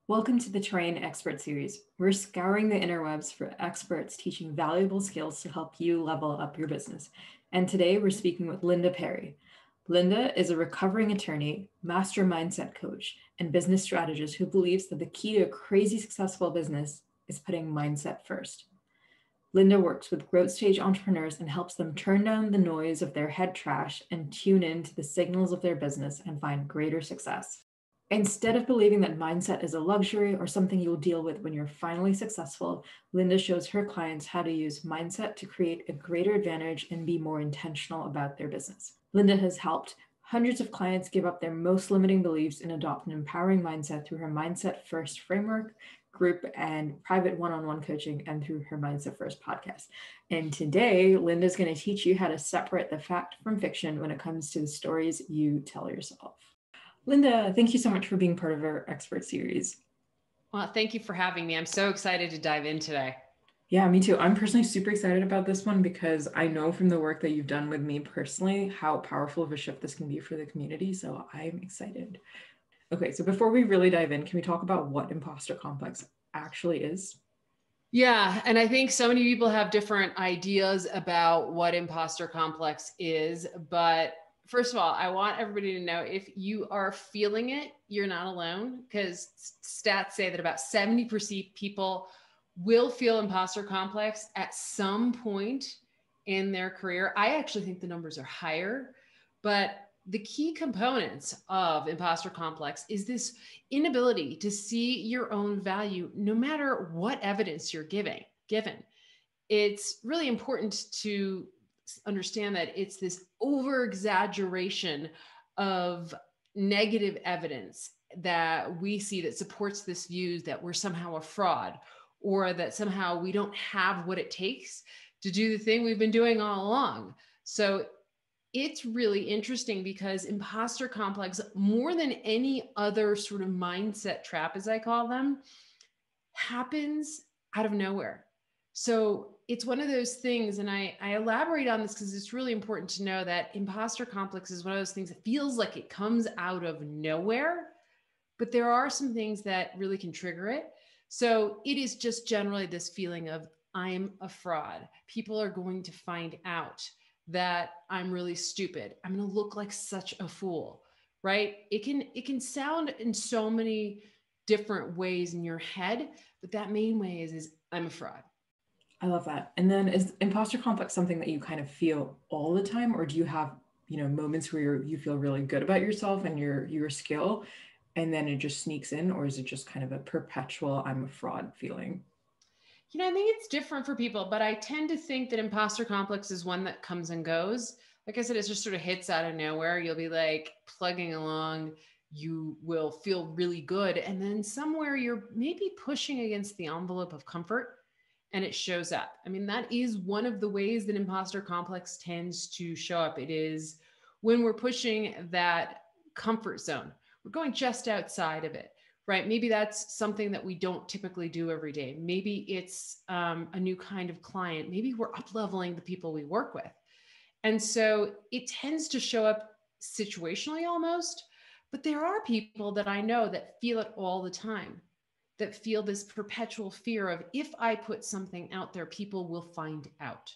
Welcome to the Train Expert Series. We're scouring the interwebs for experts teaching valuable skills to help you level up your business. And today we're speaking with Linda Perry. Linda is a recovering attorney, master mindset coach, and business strategist who believes that the key to a crazy successful business is putting mindset first. Linda works with growth stage entrepreneurs and helps them turn down the noise of their head trash and tune in to the signals of their business and find greater success. Instead of believing that mindset is a luxury or something you'll deal with when you're finally successful, Linda shows her clients how to use mindset to create a greater advantage and be more intentional about their business. Linda has helped hundreds of clients give up their most limiting beliefs and adopt an empowering mindset through her Mindset First framework, group, and private one-on-one coaching, and through her Mindset First podcast. And today, Linda's going to teach you how to separate the fact from fiction when it comes to the stories you tell yourself. Linda, thank you so much for being part of our expert series. Well, thank you for having me. I'm so excited to dive in today. Yeah, me too. I'm personally super excited about this one because I know from the work that you've done with me personally how powerful of a shift this can be for the community. So I'm excited. Okay, so before we really dive in, can we talk about what imposter complex actually is? Yeah, and I think so many people have different ideas about what imposter complex is, but first of all, I want everybody to know if you are feeling it, you're not alone, because stats say that about 70% people will feel imposter complex at some point in their career. I actually think the numbers are higher, but the key components of imposter complex is this inability to see your own value, no matter what evidence you're given. It's really important to understand that it's this over exaggeration of negative evidence that we see that supports this view that we're somehow a fraud, or that somehow we don't have what it takes to do the thing we've been doing all along. So it's really interesting because imposter complex, more than any other sort of mindset trap, as I call them, happens out of nowhere. So it's one of those things, and I elaborate on this because it's really important to know that imposter complex is one of those things that feels like it comes out of nowhere, but there are some things that really can trigger it. So it is just generally this feeling of, I'm a fraud. People are going to find out that I'm really stupid. I'm going to look like such a fool, right? It can sound in so many different ways in your head, but that main way is I'm a fraud. I love that. And then is imposter complex something that you kind of feel all the time, or do you have, moments where you feel really good about yourself and your skill, and then it just sneaks in, or is it just kind of a perpetual I'm a fraud feeling? I think it's different for people, but I tend to think that imposter complex is one that comes and goes. Like I said, it just sort of hits out of nowhere. You'll be like plugging along. You will feel really good. And then somewhere you're maybe pushing against the envelope of comfort and it shows up. I mean, that is one of the ways that imposter complex tends to show up. It is when we're pushing that comfort zone, we're going just outside of it. Right? Maybe that's something that we don't typically do every day. Maybe it's a new kind of client. Maybe we're up-leveling the people we work with. And so it tends to show up situationally almost, but there are people that I know that feel it all the time, that feel this perpetual fear of, if I put something out there, people will find out.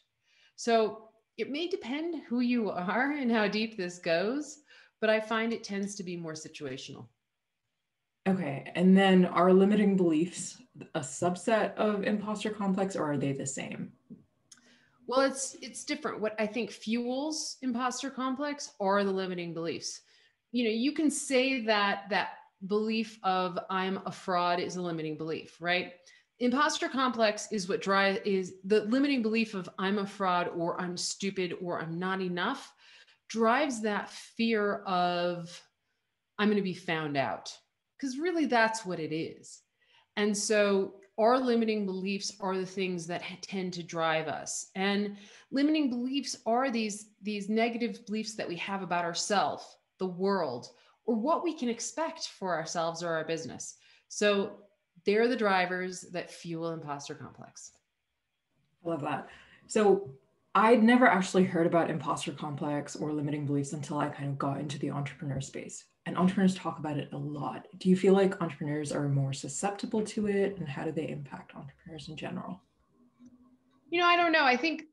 So it may depend who you are and how deep this goes, but I find it tends to be more situational. Okay. And then are limiting beliefs a subset of imposter complex, or are they the same? Well, it's different. What I think fuels imposter complex are the limiting beliefs. You can say that belief of I'm a fraud is a limiting belief, right? Imposter complex is is the limiting belief of I'm a fraud, or I'm stupid, or I'm not enough, drives that fear of I'm going to be found out. Because really that's what it is. And so our limiting beliefs are the things that tend to drive us. And limiting beliefs are these negative beliefs that we have about ourselves, the world, or what we can expect for ourselves or our business. So they're the drivers that fuel imposter complex. I love that. So I'd never actually heard about imposter complex or limiting beliefs until I kind of got into the entrepreneur space. and entrepreneurs talk about it a lot. Do you feel like entrepreneurs are more susceptible to it, and how do they impact entrepreneurs in general? I don't know. I think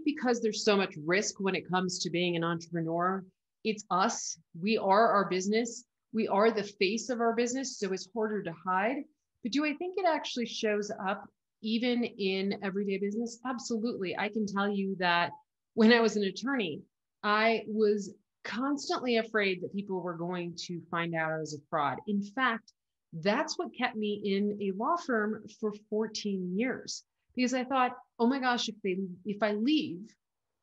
because there's so much risk when it comes to being an entrepreneur, it's us. We are our business. We are the face of our business, so it's harder to hide. But do I think it actually shows up even in everyday business? Absolutely. I can tell you that when I was an attorney, I was constantly afraid that people were going to find out I was a fraud. In fact, that's what kept me in a law firm for 14 years because I thought, oh my gosh, if I leave,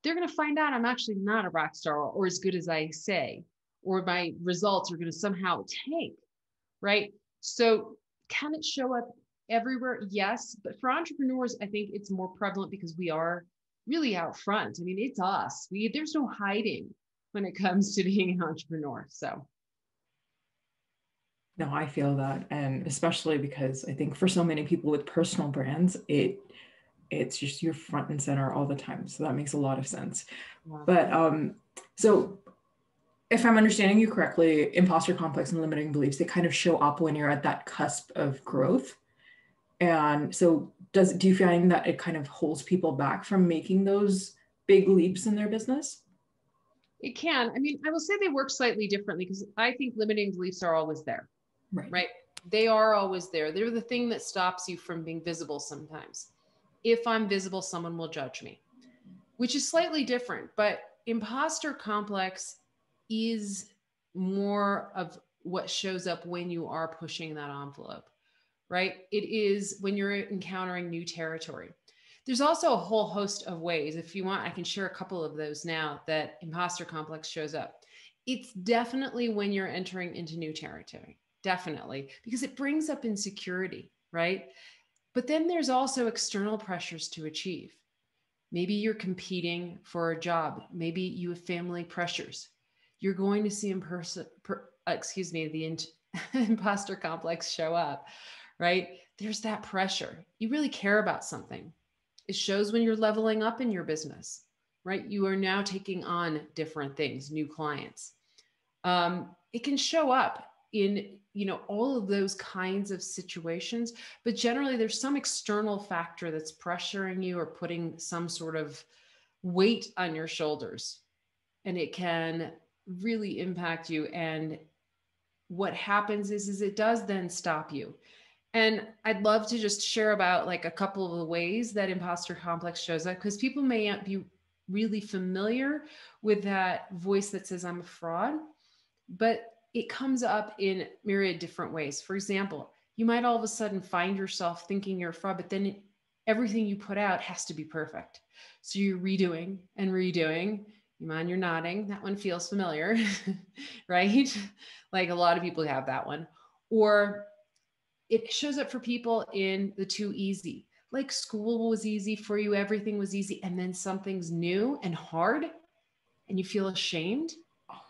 they're going to find out I'm actually not a rock star or as good as I say, or my results are going to somehow tank, right? So can it show up everywhere? Yes, but for entrepreneurs, I think it's more prevalent because we are really out front. I mean, it's us. There's no hiding when it comes to being an entrepreneur. So No, I feel that. And especially because I think for so many people with personal brands, it's just you're front and center all the time. So that makes a lot of sense. yeah. But so if I'm understanding you correctly, imposter complex and limiting beliefs, they kind of show up when you're at that cusp of growth. And so do you find that it kind of holds people back from making those big leaps in their business? It can. I mean, I will say they work slightly differently because I think limiting beliefs are always there, Right. right? They are always there. They're the thing that stops you from being visible sometimes. If I'm visible, someone will judge me, which is slightly different. But imposter complex is more of what shows up when you are pushing that envelope, right? It is when you're encountering new territory. There's also a whole host of ways. If you want, I can share a couple of those now that imposter complex shows up. It's definitely when you're entering into new territory, definitely, because it brings up insecurity, right? But then there's also external pressures to achieve. Maybe you're competing for a job. Maybe you have family pressures. You're going to see the imposter complex show up, right? There's that pressure. You really care about something. It shows when you're leveling up in your business, right? You are now taking on different things, new clients. It can show up in all of those kinds of situations, but generally there's some external factor that's pressuring you or putting some sort of weight on your shoulders, and it can really impact you. And what happens is it does then stop you. And I'd love to just share about like a couple of the ways that imposter complex shows up, because people may not be really familiar with that voice that says I'm a fraud, but it comes up in myriad different ways. For example, you might all of a sudden find yourself thinking you're a fraud, but then everything you put out has to be perfect. So you're redoing and redoing. You mind you're nodding. That one feels familiar, right? Like a lot of people have that one. Or it shows up for people in the too easy. Like school was easy for you, everything was easy, and then something's new and hard, and you feel ashamed. Oh,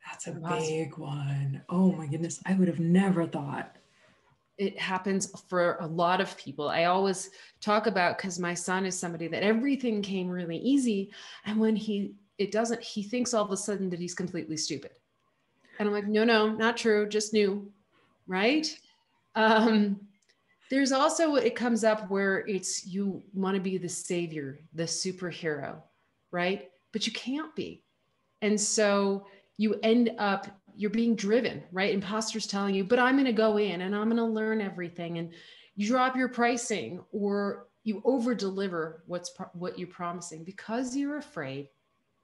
that's a big one. Oh my goodness. I would have never thought. It happens for a lot of people. I always talk about, because my son is somebody that everything came really easy. And when it doesn't, he thinks all of a sudden that he's completely stupid. And I'm like, no, not true, just new, right? There's also, it comes up where you want to be the savior, the superhero, right? But you can't be. And so you end up, you're being driven, right? Imposters telling you, but I'm going to go in and I'm going to learn everything. And you drop your pricing or you over deliver what you're promising because you're afraid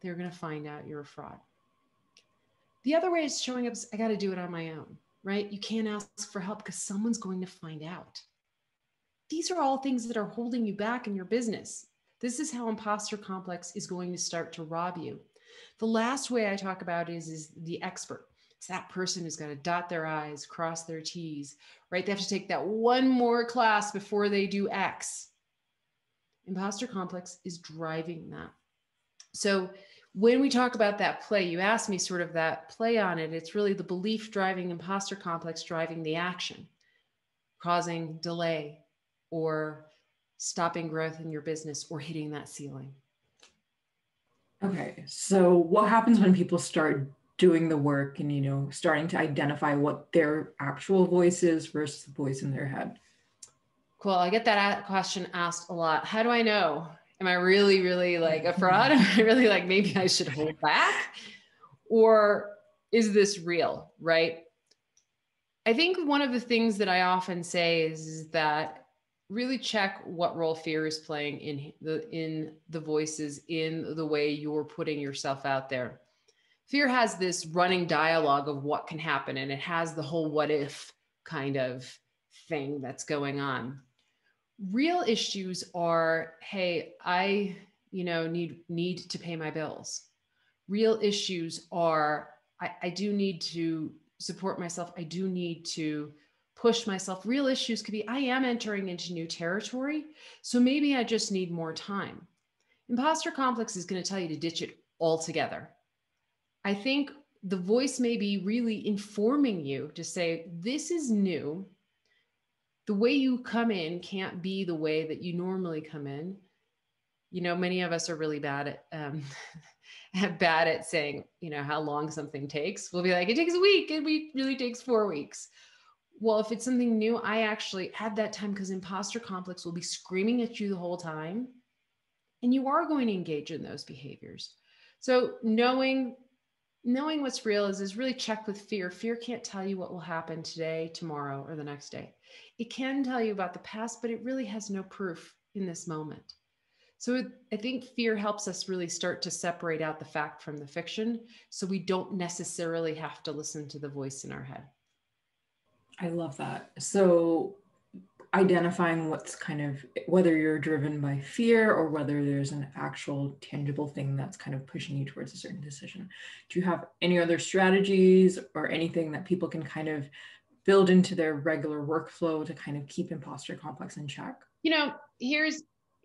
they're going to find out you're a fraud. The other way it's showing up is I got to do it on my own, right? You can't ask for help because someone's going to find out. These are all things that are holding you back in your business. This is how imposter complex is going to start to rob you. The last way I talk about is the expert. It's that person who's got to dot their I's, cross their T's, right? They have to take that one more class before they do X. Imposter complex is driving that. So when we talk about that play, you asked me sort of that play on it. It's really the belief driving imposter complex driving the action, causing delay or stopping growth in your business or hitting that ceiling. Okay. So what happens when people start doing the work and, starting to identify what their actual voice is versus the voice in their head? Cool. I get that question asked a lot. How do I know? Am I really, really like a fraud? Am I really like, maybe I should hold back? Or is this real, right? I think one of the things that I often say is that really check what role fear is playing in the voices, in the way you're putting yourself out there. Fear has this running dialogue of what can happen, and it has the whole what if kind of thing that's going on. Real issues are, hey, I need to pay my bills. Real issues are, I do need to support myself. I do need to push myself. Real issues could be, I am entering into new territory, so maybe I just need more time. Imposter complex is going to tell you to ditch it altogether. I think the voice may be really informing you to say, this is new. The way you come in can't be the way that you normally come in. Many of us are really bad at saying, how long something takes. We'll be like, it takes a week. It really takes 4 weeks. Well, if it's something new, I actually had that time, because imposter complex will be screaming at you the whole time. And you are going to engage in those behaviors. So knowing what's real is really check with fear. Fear can't tell you what will happen today, tomorrow, or the next day. It can tell you about the past, but it really has no proof in this moment. So I think fear helps us really start to separate out the fact from the fiction, so we don't necessarily have to listen to the voice in our head. I love that. So identifying what's whether you're driven by fear or whether there's an actual tangible thing that's kind of pushing you towards a certain decision. Do you have any other strategies or anything that people can kind of build into their regular workflow to kind of keep imposter complex in check?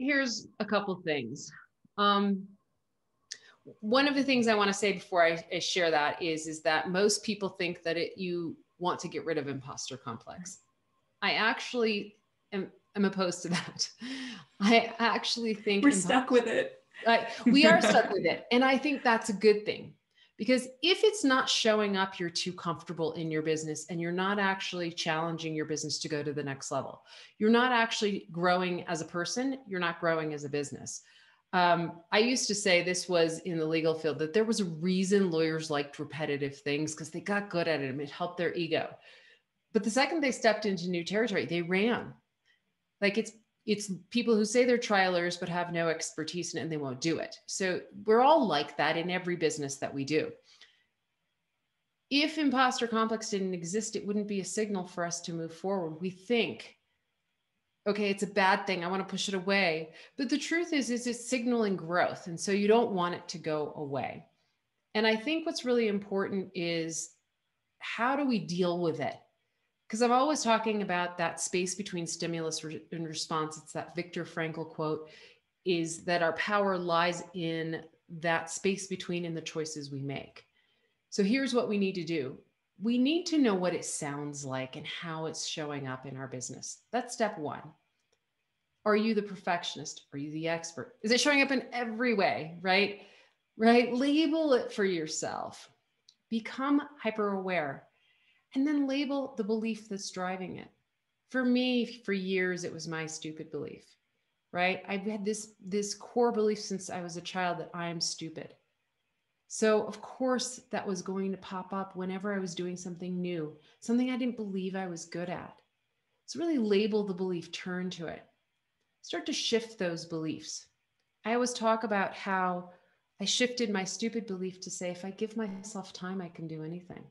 Here's a couple things. One of the things I want to say before I share that is that most people think that you want to get rid of imposter complex. I actually am opposed to that. I actually think we're stuck with it. We are stuck with it. And I think that's a good thing, because if it's not showing up, you're too comfortable in your business and you're not actually challenging your business to go to the next level. You're not actually growing as a person. You're not growing as a business. I used to say, this was in the legal field, that there was a reason lawyers liked repetitive things, because they got good at it and it helped their ego. But the second they stepped into new territory, they ran. Like it's people who say they're trial lawyers but have no expertise in it, and they won't do it. So we're all like that in every business that we do. If imposter complex didn't exist, it wouldn't be a signal for us to move forward. We think, okay, it's a bad thing, I want to push it away. But the truth is it's signaling growth. And so you don't want it to go away. And I think what's really important is, how do we deal with it? Because I'm always talking about that space between stimulus and response. It's that Viktor Frankl quote, is that our power lies in that space between, and the choices we make. So here's what we need to do. We need to know what it sounds like and how it's showing up in our business. That's step one. Are you the perfectionist? Are you the expert? Is it showing up in every way, right? Label it for yourself. Become hyper aware. And then label the belief that's driving it. For me, for years, it was my stupid belief, right? I've had this core belief since I was a child that I am stupid. So of course that was going to pop up whenever I was doing something new, something I didn't believe I was good at. So really label the belief, turn to it. Start to shift those beliefs. I always talk about how I shifted my stupid belief to say, if I give myself time, I can do anything.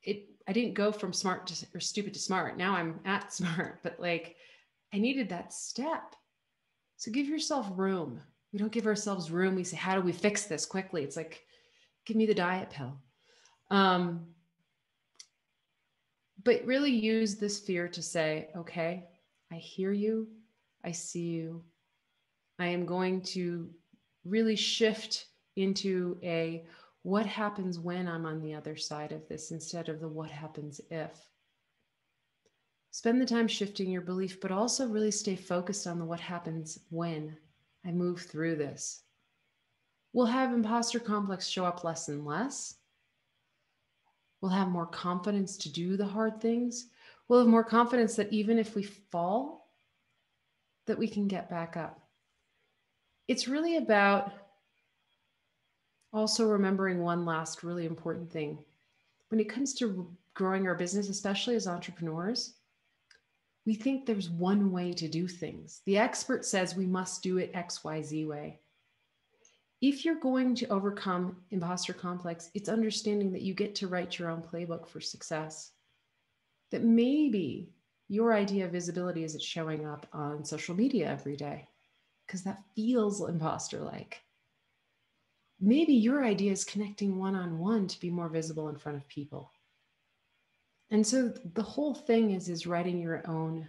I didn't go from smart or stupid to smart. Now I'm at smart, but I needed that step. So give yourself room. We don't give ourselves room. We say, how do we fix this quickly? It's like, give me the diet pill. But really use this fear to say, okay, I hear you. I see you. I am going to really shift into what happens when I'm on the other side of this, instead of the what happens if. Spend the time shifting your belief, but also really stay focused on the what happens when I move through this. we'll have imposter complex show up less and less. We'll have more confidence to do the hard things. We'll have more confidence that even if we fall, that we can get back up. It's really about also remembering one last really important thing. When it comes to growing our business, especially as entrepreneurs, we think there's one way to do things. The expert says we must do it XYZ way. If you're going to overcome imposter complex, it's understanding that you get to write your own playbook for success. That maybe your idea of visibility isn't showing up on social media every day, because that feels imposter-like. Maybe your idea is connecting one-on-one to be more visible in front of people. And so the whole thing is writing your own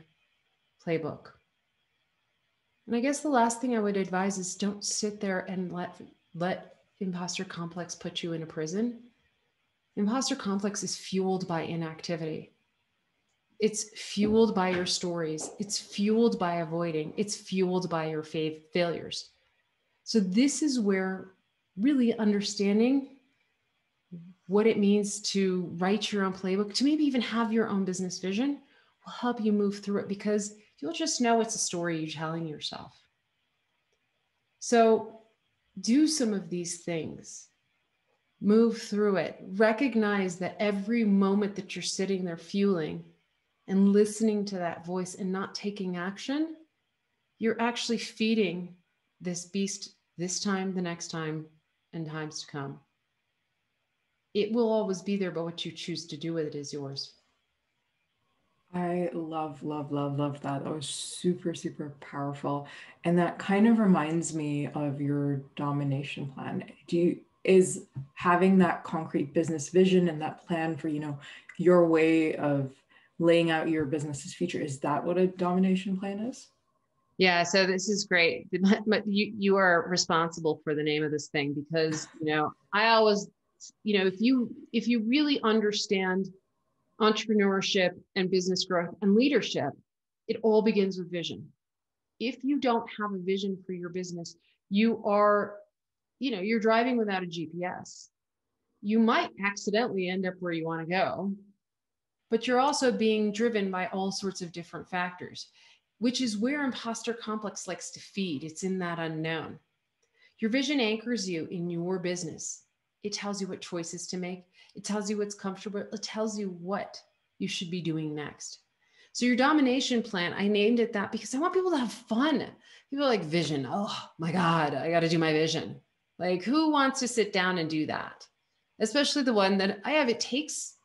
playbook. And I guess the last thing I would advise is don't sit there and let imposter complex put you in a prison. Imposter complex is fueled by inactivity. It's fueled by your stories. It's fueled by avoiding. It's fueled by your failures. So this is where really understanding what it means to write your own playbook, to maybe even have your own business vision, will help you move through it, because you'll just know it's a story you're telling yourself. So do some of these things, move through it, recognize that every moment that you're sitting there fueling and listening to that voice and not taking action, you're actually feeding this beast this time, the next time, and times to come. It will always be there, but what you choose to do with it is yours. I love, love, love, love that. That was super, super powerful. And that kind of reminds me of your domination plan. Is having that concrete business vision and that plan for, your way of laying out your business's future, is that what a domination plan is? Yeah, so this is great. You are responsible for the name of this thing, because I always, if you really understand entrepreneurship and business growth and leadership, it all begins with vision. If you don't have a vision for your business, you are, you're driving without a GPS. You might accidentally end up where you want to go, but you're also being driven by all sorts of different factors, which is where imposter complex likes to feed. It's in that unknown. Your vision anchors you in your business. It tells you what choices to make. It tells you what's comfortable. It tells you what you should be doing next. So your domination plan, I named it that because I want people to have fun. People are like, vision. Oh my God, I got to do my vision. Like, who wants to sit down and do that? Especially the one that I have. It takes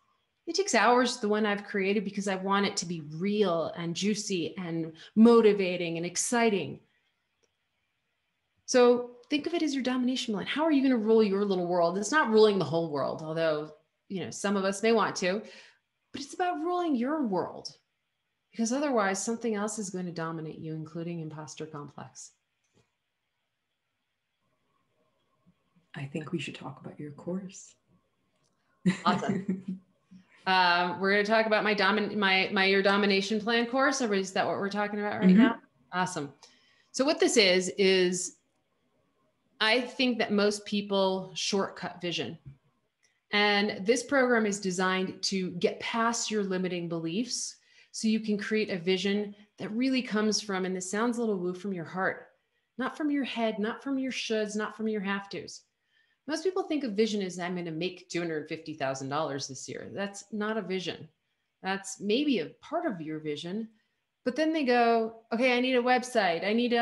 hours, the one I've created, because I want it to be real and juicy and motivating and exciting. So think of it as your domination plan. How are you going to rule your little world? It's not ruling the whole world, although, some of us may want to, but it's about ruling your world, because otherwise something else is going to dominate you, including imposter complex. I think we should talk about your course. Awesome. We're going to talk about my Your Domination Plan course. Or is that what we're talking about right now? Awesome. So what this is I think that most people shortcut vision. And this program is designed to get past your limiting beliefs so you can create a vision that really comes from, and this sounds a little woo, from your heart, not from your head, not from your shoulds, not from your have tos. Most people think of vision as, I'm going to make $250,000 this year. That's not a vision. That's maybe a part of your vision, but then they go, okay, I need a website. I need,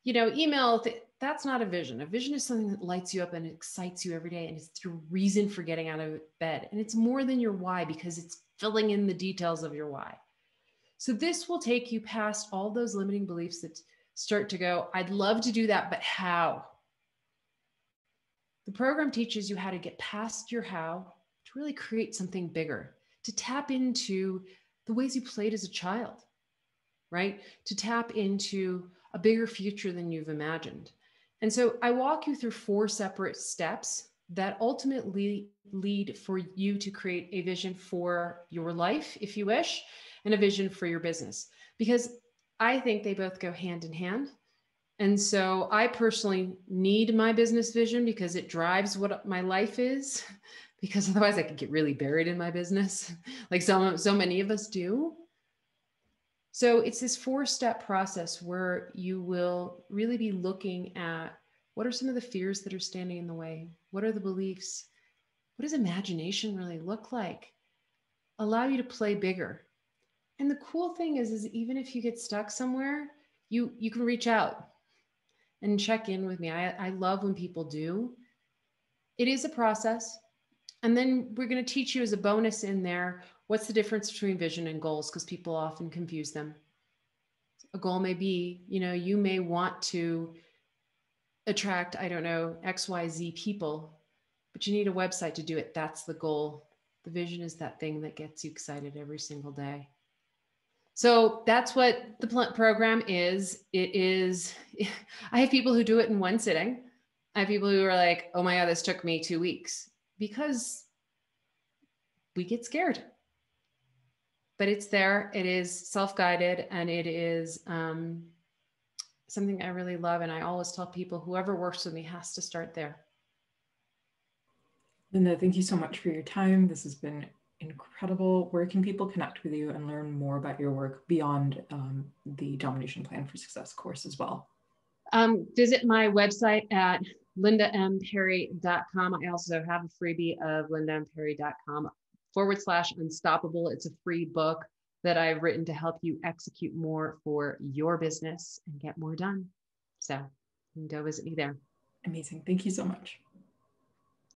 email. That's not a vision. A vision is something that lights you up and excites you every day. And it's your reason for getting out of bed. And it's more than your why, because it's filling in the details of your why. So this will take you past all those limiting beliefs that start to go, I'd love to do that, but how? The program teaches you how to get past your how to really create something bigger, to tap into the ways you played as a child, right? To tap into a bigger future than you've imagined. And so I walk you through 4 separate steps that ultimately lead for you to create a vision for your life, if you wish, and a vision for your business, because I think they both go hand in hand. And so I personally need my business vision because it drives what my life is, because otherwise I could get really buried in my business, like so many of us do. So it's this 4-step process where you will really be looking at what are some of the fears that are standing in the way? What are the beliefs? What does imagination really look like? Allow you to play bigger. And the cool thing is even if you get stuck somewhere, you can reach out and check in with me. I love when people do. It is a process. And then we're going to teach you as a bonus in there, what's the difference between vision and goals? Because people often confuse them. A goal may be, you may want to attract, I don't know, XYZ people, but you need a website to do it. That's the goal. The vision is that thing that gets you excited every single day. So that's what the program is. It is, I have people who do it in one sitting. I have people who are like, oh my God, this took me 2 weeks, because we get scared. But it's there. It is self-guided, and it is something I really love. And I always tell people, whoever works with me has to start there. Linda, thank you so much for your time. This has been incredible. Where can people connect with you and learn more about your work beyond the Domination Plan for Success course as well? Visit my website at lindamperry.com. I also have a freebie of lindamperry.com/unstoppable. It's a free book that I've written to help you execute more for your business and get more done. So you can go visit me there. Amazing. Thank you so much.